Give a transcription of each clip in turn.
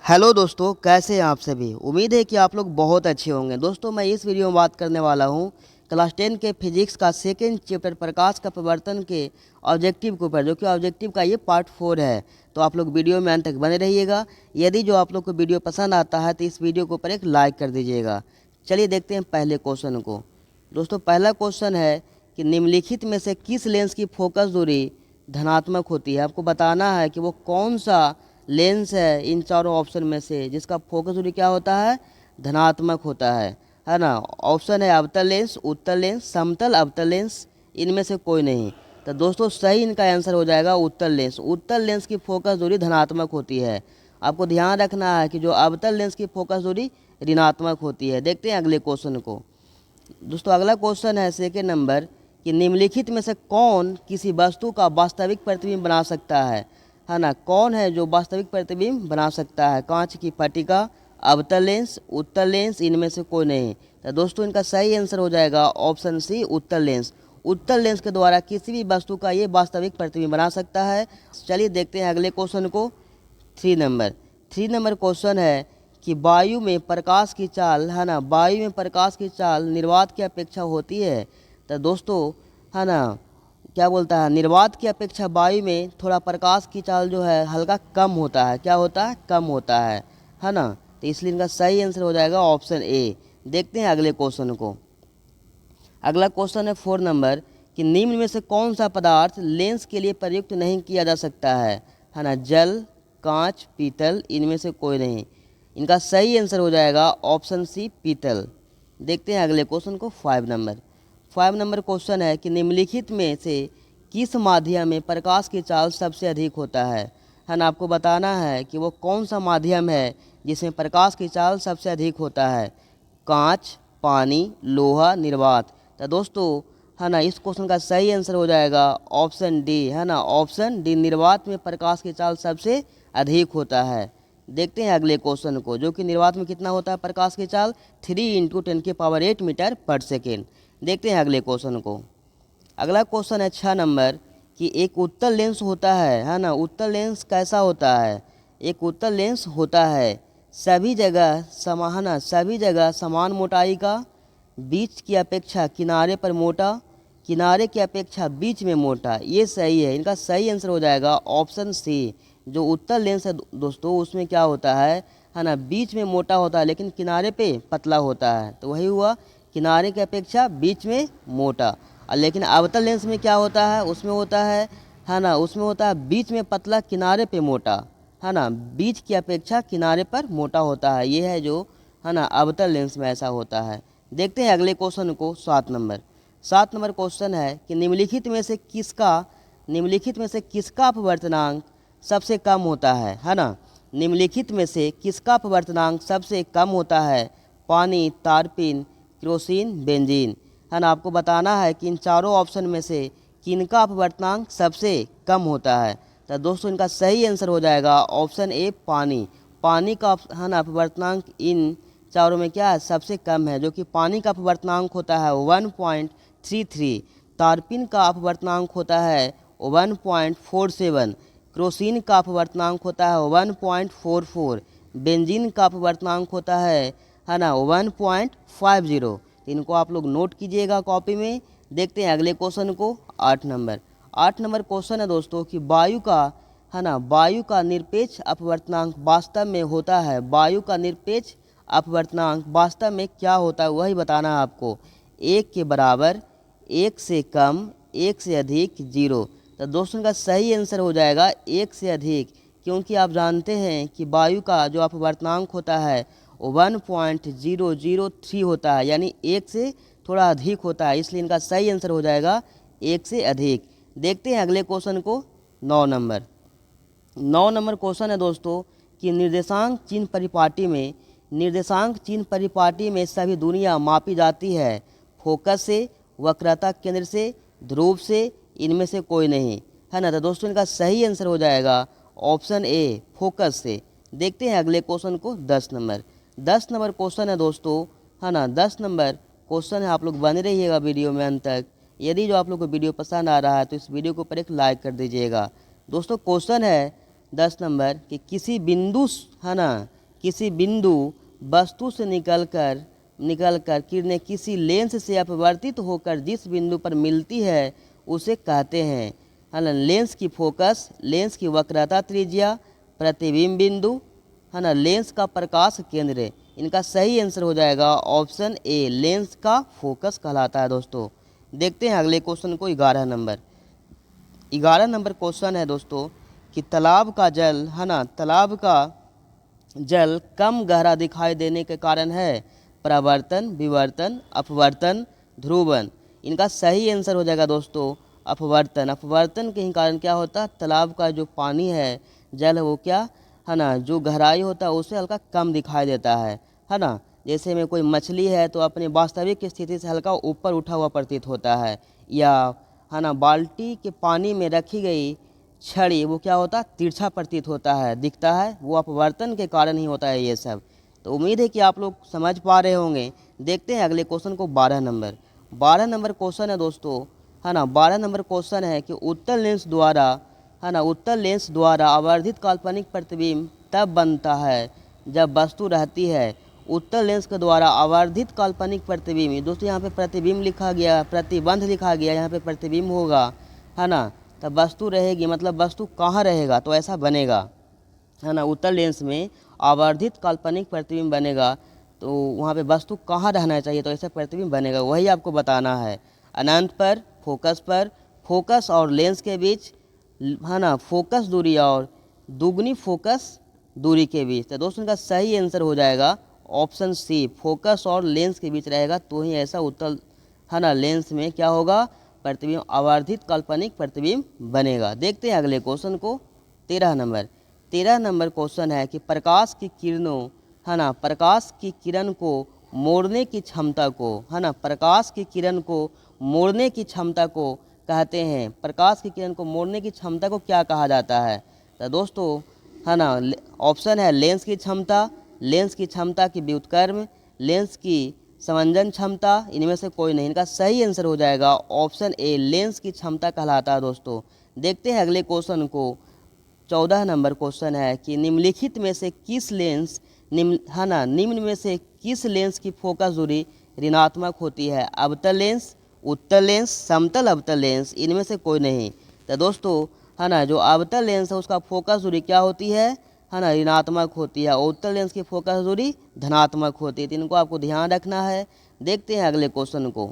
Hello दोस्तों, कैसे हैं आप सभी। उम्मीद है कि आप लोग बहुत अच्छे होंगे। दोस्तों, मैं इस वीडियो में बात करने वाला हूं क्लास 10 के फिजिक्स का सेकेंड चैप्टर प्रकाश का प्रवर्तन के ऑब्जेक्टिव के ऊपर, जो कि ऑब्जेक्टिव का ये पार्ट 4 है। तो आप लोग वीडियो में अंत तक बने रहिएगा। यदि जो आप लोग को वीडियो पसंद आता है तो इस वीडियो के ऊपर एक लाइक कर दीजिएगा। चलिए देखते हैं पहले क्वेश्चन को। दोस्तों, पहला क्वेश्चन है कि निम्नलिखित में से किस लेंस की फोकस दूरी धनात्मक होती है। आपको बताना है कि वो कौन सा लेंस है इन चारों ऑप्शन में से जिसका फोकस दूरी क्या होता है, धनात्मक होता है ना। ऑप्शन है अवतल लेंस, उत्तल लेंस, समतल अवतल लेंस, इनमें से कोई नहीं। तो दोस्तों सही इनका आंसर हो जाएगा उत्तल लेंस। उत्तल लेंस की फोकस दूरी धनात्मक होती है। आपको ध्यान रखना है कि जो अवतल लेंस की फोकस दूरी ऋणात्मक होती है। देखते हैं अगले क्वेश्चन को। दोस्तों, अगला क्वेश्चन है सेकेंड नंबर कि निम्नलिखित में से कौन किसी वस्तु का वास्तविक प्रतिबिंब बना सकता है ना। कौन है जो वास्तविक प्रतिबिंब बना सकता है। कांच की पट्टिका, अवतल लेंस, उत्तल लेंस, इनमें से कोई नहीं। तो दोस्तों इनका सही आंसर हो जाएगा ऑप्शन सी, उत्तल लेंस। उत्तल लेंस के द्वारा किसी भी वस्तु का ये वास्तविक प्रतिबिंब बना सकता है। चलिए देखते हैं अगले क्वेश्चन को। थ्री नंबर क्वेश्चन है कि वायु में प्रकाश की चाल है ना, वायु में प्रकाश की चाल निर्वात की अपेक्षा होती है। तो दोस्तों है ना, क्या बोलता है, निर्वात की अपेक्षा वायु में थोड़ा प्रकाश की चाल जो है हल्का कम होता है। क्या होता है, कम होता है ना। तो इसलिए इनका सही आंसर हो जाएगा ऑप्शन ए। देखते हैं अगले क्वेश्चन को। अगला क्वेश्चन है 4 नंबर कि निम्न में से कौन सा पदार्थ लेंस के लिए प्रयुक्त नहीं किया जा सकता है ना। जल, कांच, पीतल, इनमें से कोई नहीं। इनका सही आंसर हो जाएगा ऑप्शन सी, पीतल। देखते हैं अगले क्वेश्चन को। 5 नंबर क्वेश्चन है कि निम्नलिखित में से किस माध्यम में प्रकाश की चाल सबसे अधिक होता है ना। आपको बताना है कि वो कौन सा माध्यम है जिसमें प्रकाश की चाल सबसे अधिक होता है। कांच, पानी, लोहा, निर्वात। तो दोस्तों है ना, इस क्वेश्चन का सही आंसर हो जाएगा ऑप्शन डी, है ना, ऑप्शन डी, निर्वात में प्रकाश की चाल सबसे अधिक होता है। देखते हैं अगले क्वेश्चन को, जो कि निर्वात में कितना होता है प्रकाश की चाल, 3 × 10⁸ मीटर पर सेकेंड। देखते हैं अगले क्वेश्चन को। अगला क्वेश्चन है 6 नंबर कि एक उत्तल लेंस होता है ना। उत्तल लेंस कैसा होता है। एक उत्तल लेंस होता है सभी जगह समान, सभी जगह समान मोटाई का, बीच की अपेक्षा किनारे पर मोटा, किनारे की अपेक्षा बीच में मोटा। ये सही है। इनका सही आंसर हो जाएगा ऑप्शन सी। जो उत्तल लेंस है दोस्तों उसमें क्या होता है ना, बीच में मोटा होता है लेकिन किनारे पे पतला होता है। तो वही हुआ, किनारे की अपेक्षा बीच में मोटा। और लेकिन अवतल लेंस में क्या होता है, उसमें होता है ना, उसमें होता है बीच में पतला, किनारे पे मोटा, है ना, बीच की अपेक्षा किनारे पर मोटा होता है। ये है जो है ना अवतल लेंस में ऐसा होता है। देखते हैं अगले क्वेश्चन को। 7 नंबर क्वेश्चन है कि निम्नलिखित में से किसका अपवर्तनांक सबसे कम होता है ना। निम्नलिखित में से किसका अपवर्तनांक सबसे कम होता है। पानी, तारपीन, केरोसिन, बेंजीन, है ना। आपको बताना है कि इन चारों ऑप्शन में से किनका अपवर्तनांक सबसे कम होता है। तो दोस्तों इनका सही आंसर हो जाएगा ऑप्शन ए, पानी। पानी का है ना अपवर्तनांक इन चारों में क्या है, सबसे कम है, जो कि पानी का अपवर्तनांक होता है 1.33। तारपीन का अपवर्तनांक होता है 1.47। केरोसिन का अपवर्तनांक होता है 1.44। बेंजीन का अपवर्तनांक होता है ना 1.50। इनको आप लोग नोट कीजिएगा कॉपी में। देखते हैं अगले क्वेश्चन को। 8 नंबर क्वेश्चन है दोस्तों कि वायु का है ना, वायु का निरपेक्ष अपवर्तनांक वास्तव में होता है। वायु का निरपेक्ष अपवर्तनांक वास्तव में क्या होता है वही बताना है आपको। 1 के बराबर, 1 से कम, 1 से अधिक, 0। तो दोस्तों का सही आंसर हो जाएगा 1 से अधिक, क्योंकि आप जानते हैं कि वायु का जो अपवर्तनांक होता है 1.003 होता है, यानी 1 से थोड़ा अधिक होता है। इसलिए इनका सही आंसर हो जाएगा 1 से अधिक। देखते हैं अगले क्वेश्चन को। 9 नंबर क्वेश्चन है दोस्तों कि निर्देशांक चिन्ह परिपाटी में सभी दूरियां मापी जाती है। फोकस से, वक्रता केंद्र से, ध्रुव से, इनमें से कोई नहीं, है ना। तो दोस्तों इनका सही आंसर हो जाएगा ऑप्शन ए, फोकस से। देखते हैं अगले क्वेश्चन को। 10 नंबर क्वेश्चन है दोस्तों, है ना। 10 नंबर क्वेश्चन है, आप लोग बने रहिएगा वीडियो में अंत तक। यदि जो आप लोग को वीडियो पसंद आ रहा है तो इस वीडियो के ऊपर एक लाइक कर दीजिएगा। दोस्तों क्वेश्चन है 10 नंबर कि किसी बिंदु है ना, किसी बिंदु वस्तु से निकलकर किरणें किसी लेंस से अपवर्तित होकर जिस बिंदु पर मिलती है उसे कहते हैं, है ना, लेंस की फोकस, लेंस की वक्रता त्रिज्या, प्रतिबिंब बिंदु, है ना, लेंस का प्रकाश केंद्र। इनका सही आंसर हो जाएगा ऑप्शन ए, लेंस का फोकस कहलाता है दोस्तों। देखते हैं अगले क्वेश्चन को, 11 नंबर। 11 नंबर क्वेश्चन है दोस्तों कि तालाब का जल, है ना, तालाब का जल कम गहरा दिखाई देने के कारण है परावर्तन, विवर्तन, अपवर्तन, ध्रुवन। इनका सही आंसर हो जाएगा दोस्तों अपवर्तन। अपवर्तन के ही कारण क्या होता है, तालाब का जो पानी है, जल है, वो क्या है ना, जो गहराई होता है उससे हल्का कम दिखाई देता है ना। जैसे में कोई मछली है तो अपने वास्तविक स्थिति से हल्का ऊपर उठा हुआ प्रतीत होता है, या है ना बाल्टी के पानी में रखी गई छड़ी वो क्या होता है, तिरछा प्रतीत होता है, दिखता है, वो अपवर्तन के कारण ही होता है ये सब। तो उम्मीद है कि आप लोग समझ पा रहे होंगे। देखते हैं अगले क्वेश्चन को, 12 नंबर। 12 नंबर क्वेश्चन है दोस्तों, है ना, 12 नंबर क्वेश्चन है कि उत्तल लेंस द्वारा, है ना, उत्तल लेंस द्वारा आवर्धित काल्पनिक प्रतिबिंब तब बनता है जब वस्तु रहती है। उत्तल लेंस के द्वारा आवर्धित काल्पनिक प्रतिबिंब, दोस्तों यहाँ पे प्रतिबिंब लिखा गया, प्रतिबंध लिखा गया, यहाँ पे प्रतिबिंब होगा, है ना, तब वस्तु रहेगी, मतलब वस्तु कहाँ रहेगा तो ऐसा बनेगा, है ना, उत्तल लेंस में आवर्धित काल्पनिक प्रतिबिंब बनेगा तो वहाँ पे वस्तु कहाँ रहना चाहिए तो ऐसा प्रतिबिंब बनेगा, वही आपको बताना है। अनंत पर, फोकस और लेंस के बीच, है ना, फोकस दूरी और दुगनी फोकस दूरी के बीच। तो दोस्तों इनका सही आंसर हो जाएगा ऑप्शन सी, फोकस और लेंस के बीच रहेगा तो ही ऐसा उत्तल, है ना, लेंस में क्या होगा, प्रतिबिंब, आवर्धित काल्पनिक प्रतिबिंब बनेगा। देखते हैं अगले क्वेश्चन को, 13 नंबर। 13 नंबर क्वेश्चन है कि प्रकाश की किरणों, है ना, प्रकाश की किरण को मोड़ने की क्षमता को, है ना, प्रकाश की किरण को मोड़ने की क्षमता को कहते हैं। प्रकाश की किरण को मोड़ने की क्षमता को क्या कहा जाता है? तो दोस्तों, है ना, ऑप्शन है लेंस की क्षमता, लेंस की क्षमता की व्युत्क्रम, लेंस की समंजन क्षमता, इनमें से कोई नहीं। इनका सही आंसर हो जाएगा ऑप्शन ए, लेंस की क्षमता कहलाता है दोस्तों। देखते हैं अगले क्वेश्चन को, 14 नंबर क्वेश्चन है कि निम्नलिखित में से किस लेंस, है ना, निम्न में से किस लेंस की फोकस दूरी ऋणात्मक होती है? अवतल लेंस, उत्तल लेंस, समतल अवतल लेंस, इनमें से कोई नहीं। तो दोस्तों, है ना, जो अवतल लेंस है उसका फोकस दूरी क्या होती है ना, ऋणात्मक होती है। उत्तल लेंस की फोकस दूरी धनात्मक होती है। तो इनको आपको ध्यान रखना है। देखते हैं अगले क्वेश्चन को,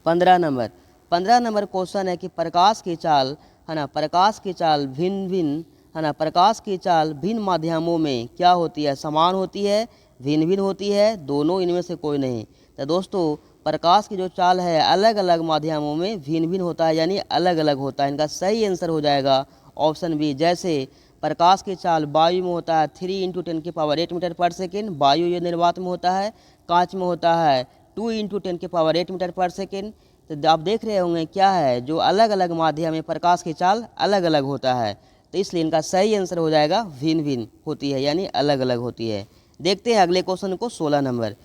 15 नंबर। 15 नंबर क्वेश्चन है कि प्रकाश की चाल, है ना, प्रकाश की चाल भिन्न भिन्न, है ना, प्रकाश की चाल भिन्न माध्यमों में क्या होती है? समान होती है, भिन्न भिन्न होती है, दोनों, इनमें से कोई नहीं। तो दोस्तों, प्रकाश की जो चाल है अलग अलग माध्यमों में भिन्न भिन्न होता है, यानी अलग अलग होता है। इनका सही आंसर हो जाएगा ऑप्शन बी। जैसे प्रकाश की चाल वायु में होता है 3 × 10⁸ मीटर पर सेकेंड, वायु ये निर्वात में होता है। कांच में होता है 2 × 10⁸ मीटर पर सेकेंड। तो आप देख रहे होंगे क्या है, जो अलग अलग माध्यम में प्रकाश की चाल अलग अलग होता है, तो इसलिए इनका सही आंसर हो जाएगा भिन्न भिन्न होती है, यानी अलग अलग होती है। देखते हैं अगले क्वेश्चन को, 16 नंबर।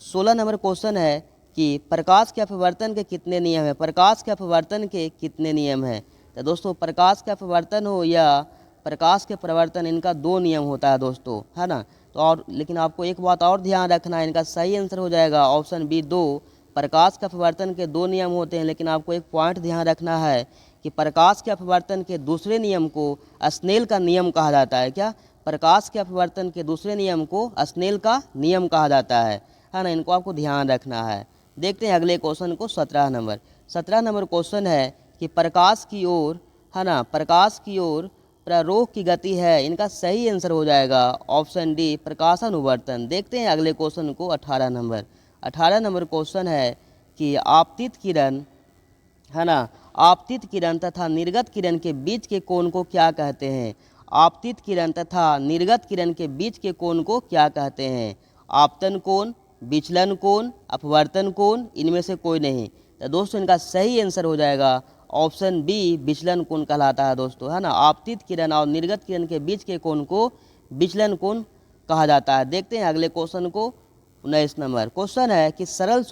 16 नंबर क्वेश्चन है कि प्रकाश के अपवर्तन के कितने नियम हैं? प्रकाश के अपवर्तन के कितने नियम हैं? तो दोस्तों, प्रकाश का अपवर्तन हो या प्रकाश के प्रवर्तन, इनका 2 नियम होता है दोस्तों, है ना। तो और लेकिन आपको एक बात और ध्यान रखना है, इनका सही आंसर हो जाएगा ऑप्शन बी 2। प्रकाश के अपवर्तन के 2 नियम होते हैं, लेकिन आपको एक पॉइंट ध्यान रखना है कि प्रकाश के अपवर्तन के दूसरे नियम को स्नेल का नियम कहा जाता है। क्या? प्रकाश के अपवर्तन के दूसरे नियम को स्नेल का नियम कहा जाता है ना। इनको आपको ध्यान रखना है। देखते हैं अगले क्वेश्चन को, 17 नंबर। 17 नंबर क्वेश्चन है कि प्रकाश की ओर, है ना, प्रकाश की ओर प्ररोह की गति है। इनका सही आंसर हो जाएगा ऑप्शन डी, प्रकाशानुवर्तन। देखते हैं अगले क्वेश्चन को, 18 नंबर। 18 नंबर क्वेश्चन है कि आपतित किरण, है ना, आपतित किरण तथा निर्गत किरण के बीच के कोण को क्या कहते हैं? आपतित किरण तथा निर्गत किरण के बीच के कोण को क्या कहते हैं? आपतन कोण, विचलन कोण, अपवर्तन कोण, इनमें से कोई नहीं। तो दोस्तों, इनका सही आंसर हो जाएगा ऑप्शन बी, विचलन कोण कहलाता है दोस्तों, है ना। आपतित किरण और निर्गत किरण के बीच के कोण को विचलन कोण कहा जाता है। देखते हैं अगले क्वेश्चन को, 19 नंबर। क्वेश्चन है कि सरल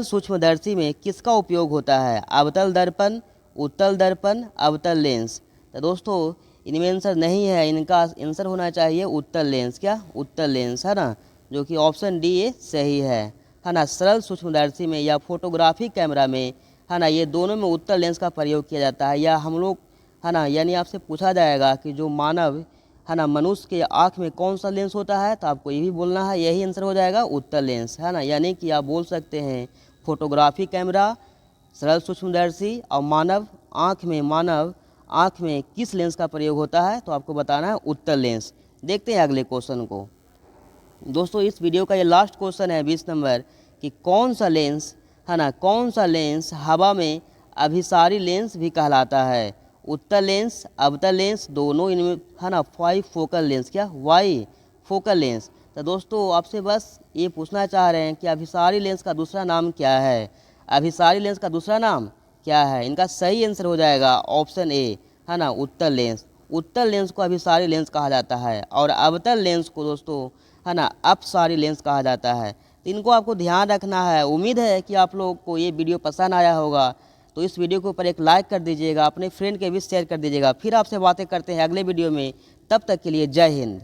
सूक्ष्मदर्शी में किसका उपयोग होता है? अवतल दर्पण, उत्तल दर्पण, अवतल लेंस। तो दोस्तों, इनमें आंसर नहीं है, इनका आंसर होना चाहिए उत्तल लेंस। क्या? उत्तल लेंस, है ना, जो कि ऑप्शन डी ये सही है ना। सरल सूक्ष्मदर्शी में या फोटोग्राफी कैमरा में, है ना, ये दोनों में उत्तल लेंस का प्रयोग किया जाता है। या हम लोग, है ना, यानी आपसे पूछा जाएगा कि जो मानव, है ना, मनुष्य के आँख में कौन सा लेंस होता है, तो आपको ये भी बोलना है, यही आंसर हो जाएगा उत्तल लेंस, है ना। यानी कि आप बोल सकते हैं फोटोग्राफी कैमरा, सरल सूक्ष्मदर्शी और मानव आँख में किस लेंस का प्रयोग होता है, तो आपको बताना है उत्तल लेंस। देखते हैं अगले क्वेश्चन को। दोस्तों इस वीडियो का ये लास्ट क्वेश्चन है 20 नंबर कि कौन सा लेंस, है ना, कौन सा लेंस हवा में अभिसारी लेंस भी कहलाता है? उत्तल लेंस, अवतल लेंस, दोनों इनमें, है ना, वाई फोकल लेंस। क्या? वाई फोकल लेंस। तो दोस्तों आपसे बस ये पूछना चाह रहे हैं कि अभिसारी लेंस का दूसरा नाम क्या है? अभिसारी लेंस का दूसरा नाम क्या है? इनका सही आंसर हो जाएगा ऑप्शन ए, है ना, उत्तल लेंस। उत्तल लेंस को अभिसारी लेंस कहा जाता है और अवतल लेंस को दोस्तों, है ना, अपसारी लेंस कहा जाता है। तो इनको आपको ध्यान रखना है। उम्मीद है कि आप लोगों को ये वीडियो पसंद आया होगा। तो इस वीडियो के ऊपर एक लाइक कर दीजिएगा, अपने फ्रेंड के भी शेयर कर दीजिएगा। फिर आपसे बातें करते हैं अगले वीडियो में। तब तक के लिए जय हिंद।